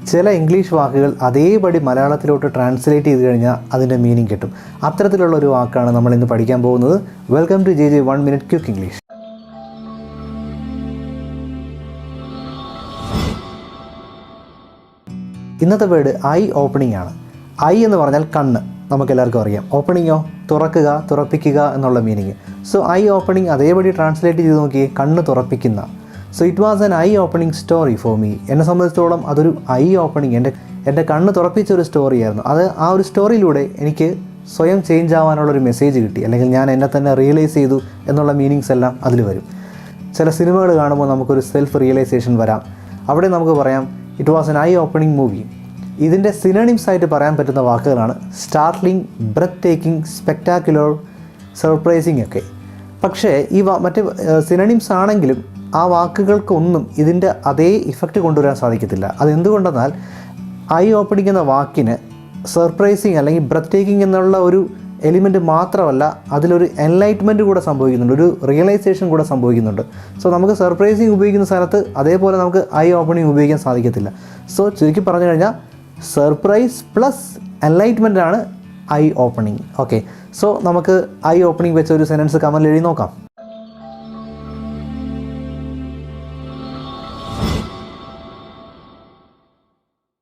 ചില ഇംഗ്ലീഷ് വാക്കുകൾ അതേപടി മലയാളത്തിലോട്ട് ട്രാൻസ്ലേറ്റ് ചെയ്ത് കഴിഞ്ഞാൽ അതിൻ്റെ മീനിങ് കിട്ടും. അത്തരത്തിലുള്ള ഒരു വാക്കാണ് നമ്മൾ ഇന്ന് പഠിക്കാൻ പോകുന്നത്. Welcome to JJ 1 Minute Quick English. ഇന്നത്തെ വേർഡ് ഐ ഓപ്പണിംഗ് ആണ്. ഐ എന്ന് പറഞ്ഞാൽ കണ്ണ്, നമുക്കെല്ലാവർക്കും അറിയാം. ഓപ്പണിങ്ങോ തുറക്കുക, തുറപ്പിക്കുക എന്നുള്ള മീനിങ്. സോ ഐ ഓപ്പണിംഗ് അതേപടി ട്രാൻസ്ലേറ്റ് ചെയ്ത് നോക്കിയേ, കണ്ണ് തുറപ്പിക്കുന്ന. So it was an eye opening story for me. എന്നെ സംബന്ധിച്ചിടത്തോളം അതൊരു ഐ ഓപ്പണിംഗ്, എൻ്റെ കണ്ണ് തുറപ്പിച്ചൊരു സ്റ്റോറിയായിരുന്നു. ആ ഒരു സ്റ്റോറിയിലൂടെ എനിക്ക് സ്വയം ചേഞ്ച് ആവാനുള്ളൊരു മെസ്സേജ് കിട്ടി, അല്ലെങ്കിൽ ഞാൻ എന്നെ തന്നെ റിയലൈസ് ചെയ്തു എന്നുള്ള മീനിങ്സ് എല്ലാം അതിൽ വരും. ചില സിനിമകൾ കാണുമ്പോൾ നമുക്കൊരു സെൽഫ് റിയലൈസേഷൻ വരാം. അവിടെ നമുക്ക് പറയാം it was an eye opening movie. ഇതിൻ്റെ സിനോണിംസ് ആയിട്ട് പറയാൻ പറ്റുന്ന വാക്കുകളാണ് startling, breathtaking, spectacular, surprising ഒക്കെ. പക്ഷേ ഈ മറ്റ് സിനോണിംസ് ആണെങ്കിലും ആ വാക്കുകൾക്കൊന്നും ഇതിൻ്റെ അതേ ഇഫക്റ്റ് കൊണ്ടുവരാൻ സാധിക്കത്തില്ല. അതെന്തുകൊണ്ടെന്നാൽ ഐ ഓപ്പണിംഗ് എന്ന വാക്കിന് സർപ്രൈസിങ് അല്ലെങ്കിൽ ബ്രെത്ത് ടേക്കിംഗ് എന്നുള്ള ഒരു എലിമെൻറ്റ് മാത്രമല്ല, അതിലൊരു എൻലൈറ്റ്മെൻറ്റ് കൂടെ സംഭവിക്കുന്നുണ്ട്, ഒരു റിയലൈസേഷൻ കൂടെ സംഭവിക്കുന്നുണ്ട്. സോ നമുക്ക് സർപ്രൈസിങ് ഉപയോഗിക്കുന്ന സ്ഥലത്ത് അതേപോലെ നമുക്ക് ഐ ഓപ്പണിംഗ് ഉപയോഗിക്കാൻ സാധിക്കത്തില്ല. സോ ചുരുക്കി പറഞ്ഞു കഴിഞ്ഞാൽ സർപ്രൈസ് പ്ലസ് എൻലൈറ്റ്മെൻ്റ് ആണ് ഐ ഓപ്പണിംഗ്. ഓക്കെ, സോ നമുക്ക് ഐ ഓപ്പണിംഗ് വെച്ച ഒരു സെൻറ്റൻസ് കമൻറ്റിൽ എഴുതി നോക്കാം.